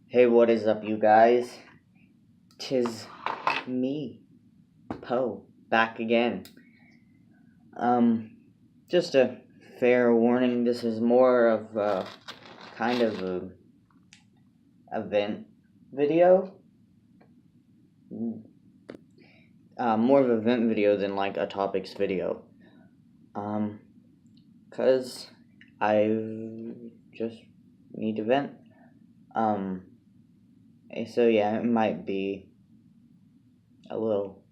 Hey, what is up, you guys? 'Tis me, Poe, back again. Just a fair warning, this is more of a kind of a event video. More of an event video than like a topics video. Cause I just need to vent. So yeah, it might be a little.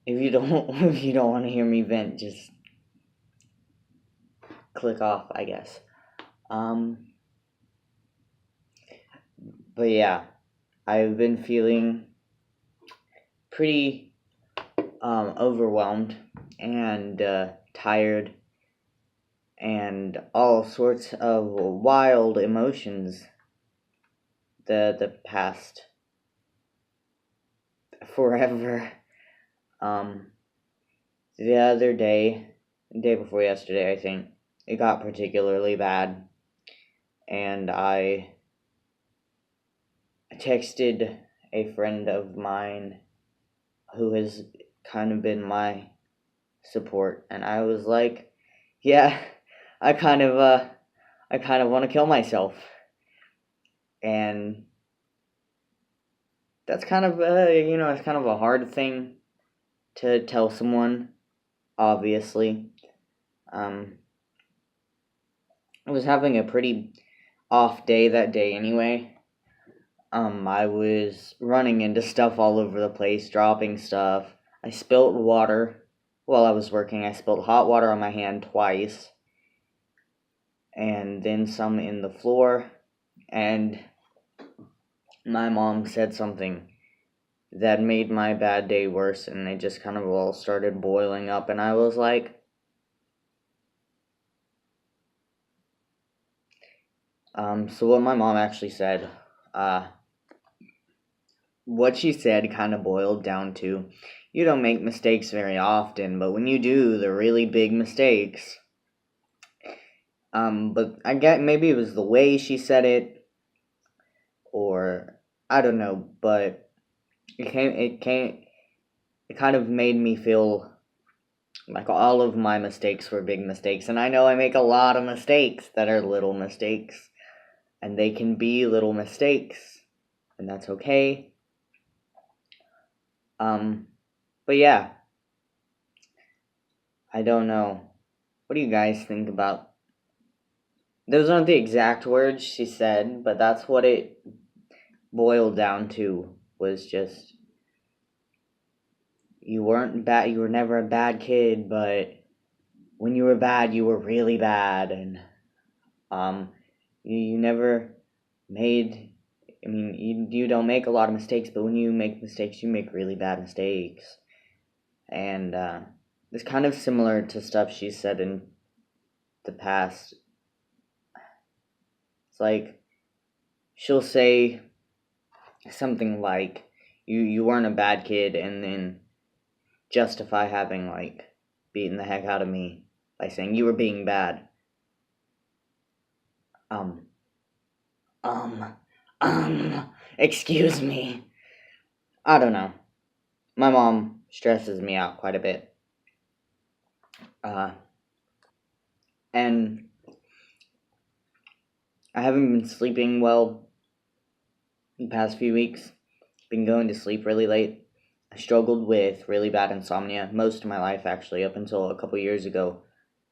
If you don't want to hear me vent, just click off, I guess. But yeah, I've been feeling pretty overwhelmed and tired and all sorts of wild emotions the past forever. The other day, the day before yesterday, I think, it got particularly bad, and I texted a friend of mine who has kind of been my support, and I was like, yeah, I kind of want to kill myself. And that's kind of it's kind of a hard thing to tell someone, obviously. I was having a pretty off day that day anyway. I was running into stuff all over the place, dropping stuff. I spilled water while I was working. I spilled hot water on my hand twice, and then some in the floor, and my mom said something that made my bad day worse, and it just kind of all started boiling up, and I was like, so what my mom actually said, what she said kind of boiled down to, you don't make mistakes very often, but when you do, they're really big mistakes. But I get maybe it was the way she said it, or I don't know, but it kind of made me feel like all of my mistakes were big mistakes, and I know I make a lot of mistakes that are little mistakes, and they can be little mistakes, and that's okay. But yeah, I don't know. What do you guys think about? Those aren't the exact words she said, but that's what it boiled down to, was just, you weren't bad, you were never a bad kid, but when you were bad, you were really bad, and, you never made, you don't make a lot of mistakes, but when you make mistakes, you make really bad mistakes. And, it's kind of similar to stuff she said in the past. It's like, she'll say something like, you weren't a bad kid, and then justify having, like, beaten the heck out of me by saying you were being bad. Excuse me. I don't know. My mom stresses me out quite a bit. And I haven't been sleeping well the past few weeks. Been going to sleep really late. I struggled with really bad insomnia most of my life, actually, up until a couple years ago.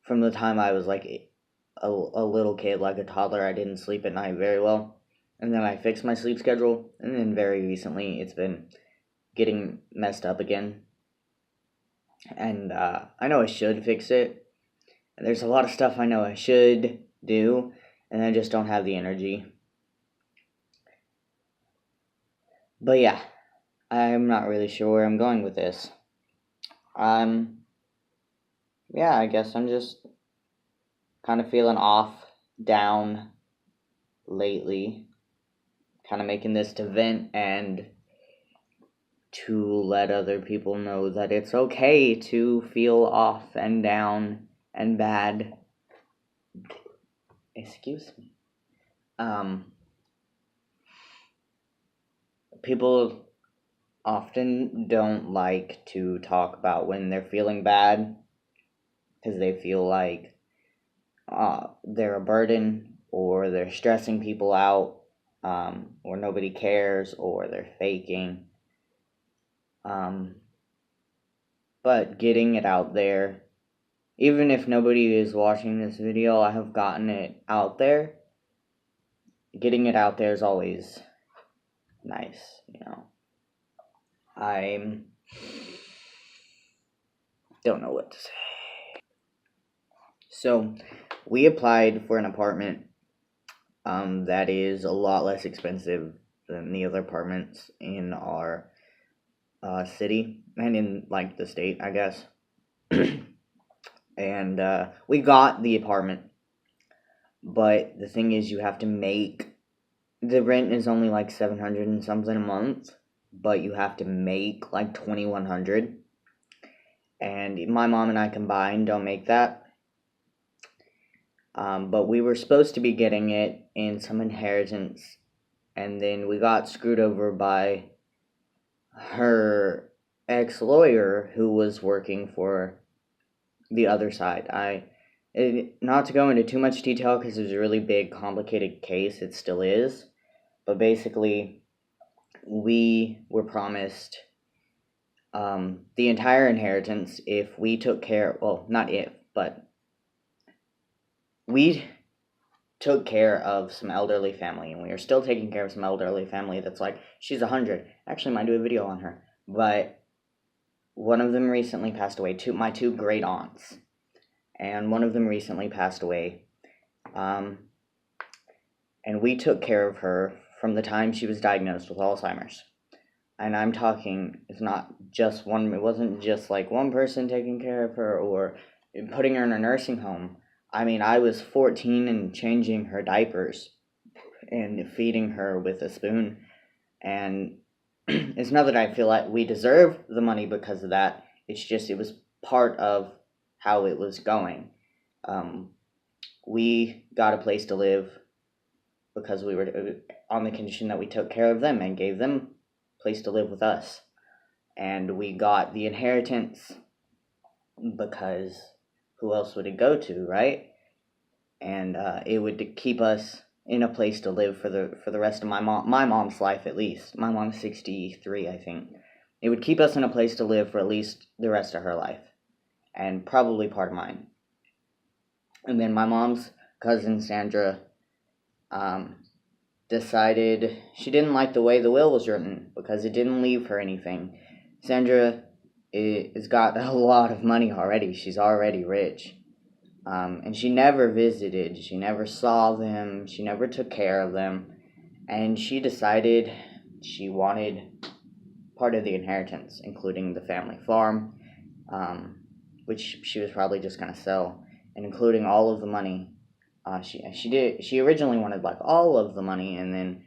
From the time I was like a little kid, like a toddler, I didn't sleep at night very well. And then I fixed my sleep schedule, and then very recently it's been getting messed up again. And I know I should fix it. And there's a lot of stuff I know I should do, and I just don't have the energy. But yeah, I'm not really sure where I'm going with this. Yeah, I guess I'm just kind of feeling off, down lately. Kind of making this to vent and to let other people know that it's okay to feel off and down and bad. excuse me. People often don't like to talk about when they're feeling bad because they feel like they're a burden, or they're stressing people out, or nobody cares, or they're faking. But getting it out there, even if nobody is watching this video, I have gotten it out there. Getting it out there is always nice, I don't know what to say. So, we applied for an apartment that is a lot less expensive than the other apartments in our city and in like the state, I guess. And we got the apartment, but the thing is, you have to make the rent is only like 700 and something a month, but you have to make like 2,100. And my mom and I combined don't make that. But we were supposed to be getting it in some inheritance, and then we got screwed over by her ex-lawyer who was working for the other side. Not to go into too much detail because it was a really big, complicated case. It still is. But basically, we were promised the entire inheritance if we took care, well, not if, but we took care of some elderly family, and we are still taking care of some elderly family that's like, she's 100. Actually, might do a video on her. But one of them recently passed away, my two great aunts. And one of them recently passed away. And we took care of her from the time she was diagnosed with Alzheimer's. And I'm talking, it wasn't just like one person taking care of her or putting her in a nursing home. I mean, I was 14 and changing her diapers and feeding her with a spoon. And it's not that I feel like we deserve the money because of that. It's just, it was part of how it was going. We got a place to live because we were on the condition that we took care of them and gave them a place to live with us. And we got the inheritance because who else would it go to, right? And it would keep us in a place to live for the rest of my mom's life, at least. My mom's 63, I think. It would keep us in a place to live for at least the rest of her life, and probably part of mine. And then my mom's cousin Sandra decided she didn't like the way the will was written because it didn't leave her anything. Sandra has got a lot of money already. She's already rich. And she never visited. She never saw them. She never took care of them. And she decided she wanted part of the inheritance, including the family farm, which she was probably just going to sell, and including all of the money. She originally wanted like all of the money, and then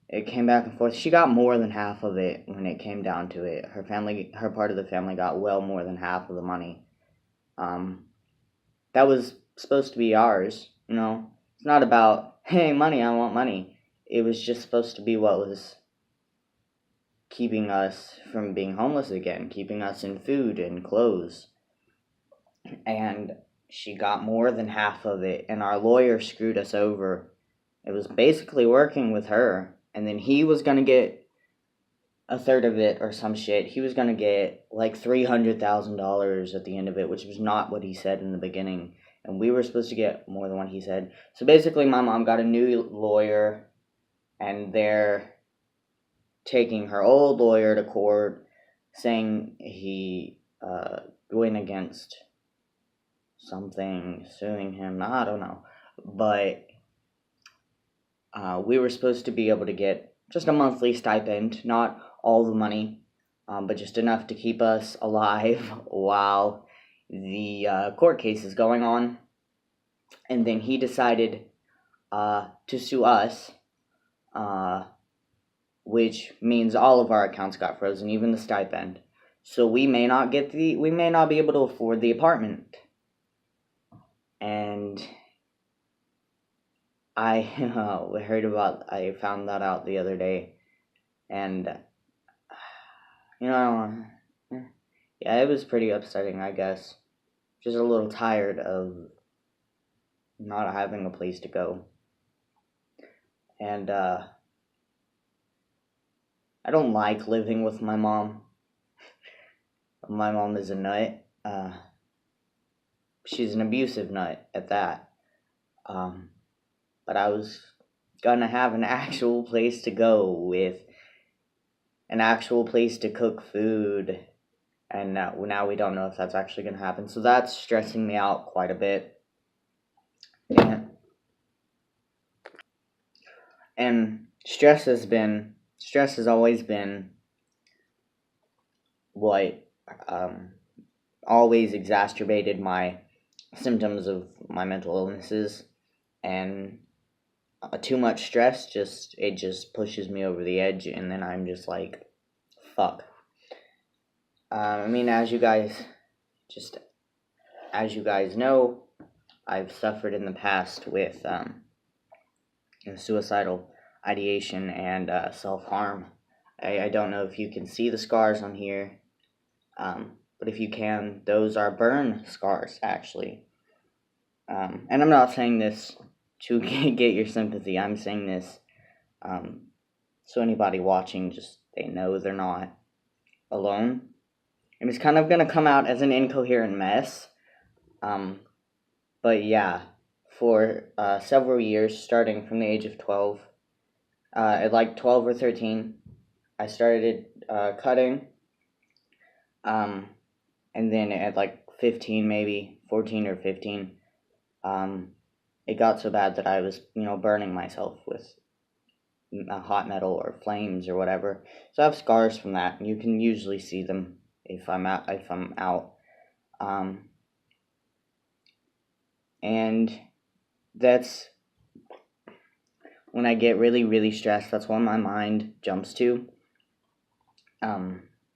it came back and forth. She got more than half of it when it came down to it. Her part of the family got well more than half of the money. That was supposed to be ours, It's not about, hey, money, I want money. It was just supposed to be what was keeping us from being homeless again, keeping us in food and clothes. And she got more than half of it, and our lawyer screwed us over. It was basically working with her, and then he was going to get a third of it or some shit. He was going to get like $300,000 at the end of it, which was not what he said in the beginning. And we were supposed to get more than what he said. So basically, my mom got a new lawyer, and they're taking her old lawyer to court, saying he went against something, suing him. I don't know. But we were supposed to be able to get just a monthly stipend, not all the money, but just enough to keep us alive while the court case is going on. And then he decided to sue us, which means all of our accounts got frozen, even the stipend. So we may not be able to afford the apartment. And I I found that out the other day, and you know, yeah, it was pretty upsetting, I guess. Just a little tired of not having a place to go, and I don't like living with my mom. My mom is a nut. She's an abusive nut at that. But I was gonna have an actual place to go with an actual place to cook food, and now we don't know if that's actually gonna happen. So that's stressing me out quite a bit. And stress has always been what always exacerbated my symptoms of my mental illnesses, and too much stress just pushes me over the edge, and then I'm just like, fuck. I mean, as you guys know, I've suffered in the past with suicidal ideation and self-harm. I don't know if you can see the scars on here, but if you can, those are burn scars, actually. And I'm not saying this to get your sympathy. I'm saying this so anybody watching, just they know they're not alone. And it's kind of going to come out as an incoherent mess. But yeah, for several years, starting from the age of 12, at like 12 or 13, I started cutting. And then at like 15, maybe 14 or 15, it got so bad that I was, burning myself with hot metal or flames or whatever. So I have scars from that, and you can usually see them if I'm out. And that's when I get really, really stressed. That's when my mind jumps to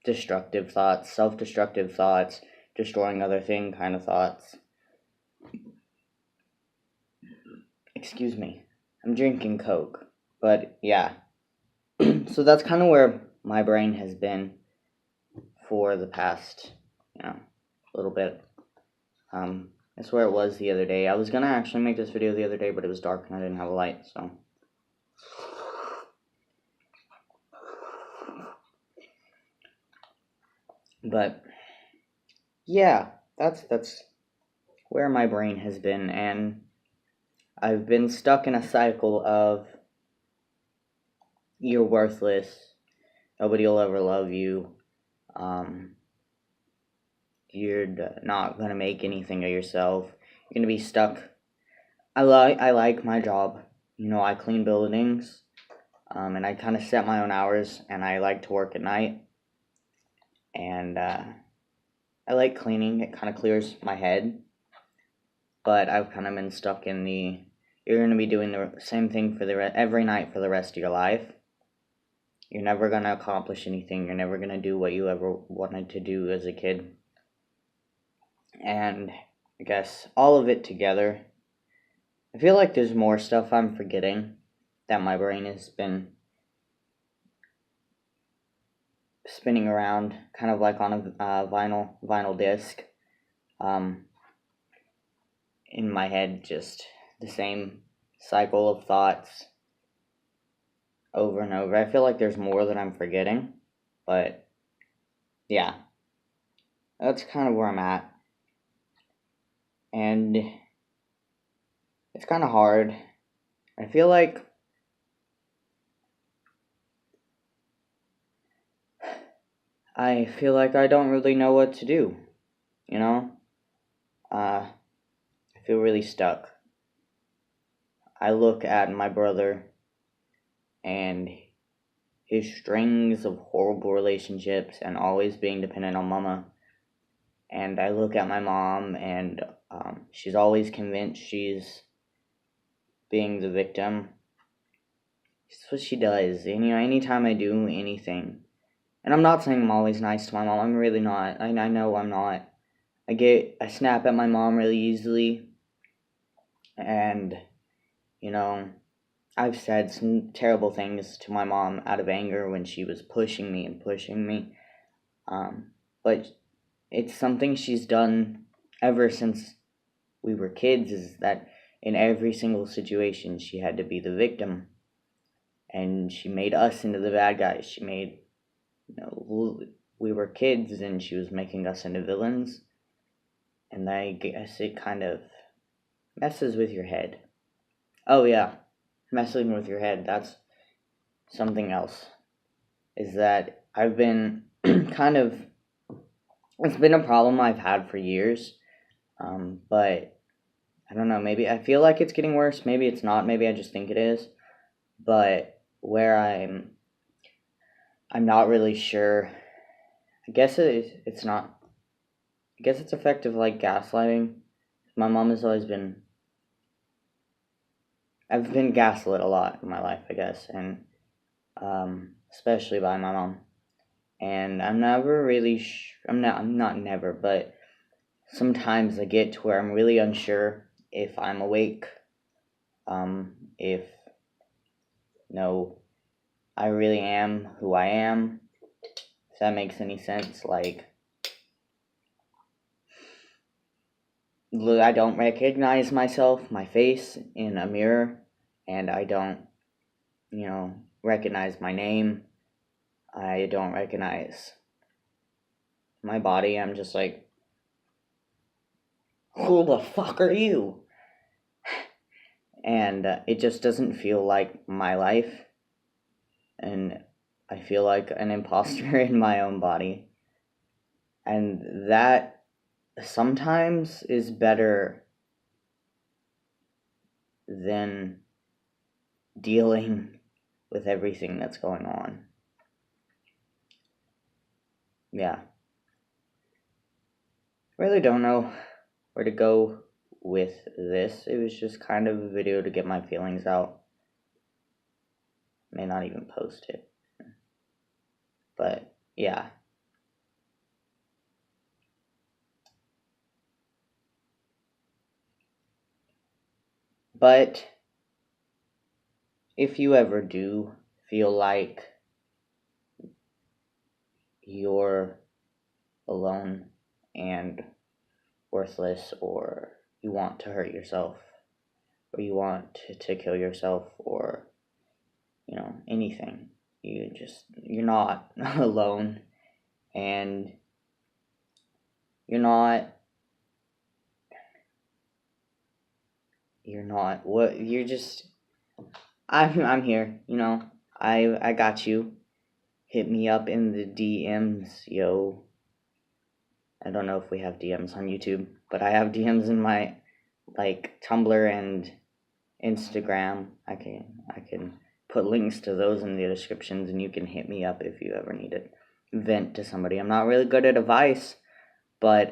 destructive thoughts, self-destructive thoughts, destroying other thing kind of thoughts. Excuse me, I'm drinking Coke, but yeah. So that's kind of where my brain has been for the past, little bit. That's where it was the other day. I was gonna actually make this video the other day, but it was dark and I didn't have a light, so. But yeah, that's where my brain has been, and I've been stuck in a cycle of you're worthless, nobody will ever love you, you're not gonna make anything of yourself, you're gonna be stuck. I like my job, I clean buildings, and I kind of set my own hours, and I like to work at night, and I like cleaning. It kind of clears my head, but I've kind of been stuck in you're going to be doing the same thing for every night for the rest of your life. You're never going to accomplish anything. You're never going to do what you ever wanted to do as a kid. And I guess all of it together, I feel like there's more stuff I'm forgetting that my brain has been spinning around, kind of like on a vinyl disc, in my head, just the same cycle of thoughts over and over. I feel like there's more that I'm forgetting, but yeah, that's kind of where I'm at, and it's kind of hard. I feel like I don't really know what to do, I feel really stuck. I look at my brother and his strings of horrible relationships and always being dependent on mama. And I look at my mom and she's always convinced she's being the victim. It's what she does. And, anytime I do anything, and I'm not saying I'm always nice to my mom. I'm really not. I know I'm not. I snap at my mom really easily. And, You know, I've said some terrible things to my mom out of anger when she was pushing me. But it's something she's done ever since we were kids, is that in every single situation she had to be the victim, and she made us into the bad guys. She made, we were kids and she was making us into villains, and I guess it kind of messes with your head. Oh yeah, messing with your head, that's something else. Is that I've been kind of, it's been a problem I've had for years, but I don't know, maybe I feel like it's getting worse, maybe it's not, maybe I just think it is, but where I'm not really sure. I guess it's not, I guess it's effective like gaslighting. My mom has always been, I've been gaslit a lot in my life, I guess, and especially by my mom. And I'm never really, I'm not never, but sometimes I get to where I'm really unsure if I'm awake, if, I really am who I am, if that makes any sense. Like, I don't recognize myself, my face, in a mirror, and I don't, recognize my name. I don't recognize my body. I'm just like, who the fuck are you? And it just doesn't feel like my life, and I feel like an imposter in my own body. And that sometimes is better than dealing with everything that's going on. Yeah. Really don't know where to go with this. It was just kind of a video to get my feelings out. May not even post it. But yeah. But if you ever do feel like you're alone and worthless, or you want to hurt yourself, or you want to kill yourself, or anything, you're not alone, and you're not what you're just, I'm here, I got you. Hit me up in the DMs, yo. I don't know if we have DMs on YouTube, but I have DMs in my Tumblr and Instagram. I can put links to those in the descriptions, and you can hit me up if you ever need to vent to somebody. I'm not really good at advice, but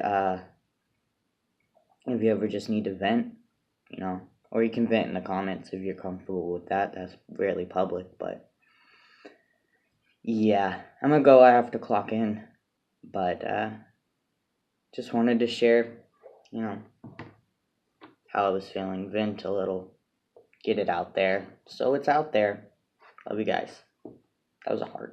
if you ever just need to vent, or you can vent in the comments if you're comfortable with that. That's rarely public, but yeah, I'm gonna go. I have to clock in, but just wanted to share, how I was feeling, vent a little, get it out there, so it's out there. Love you guys. That was a hard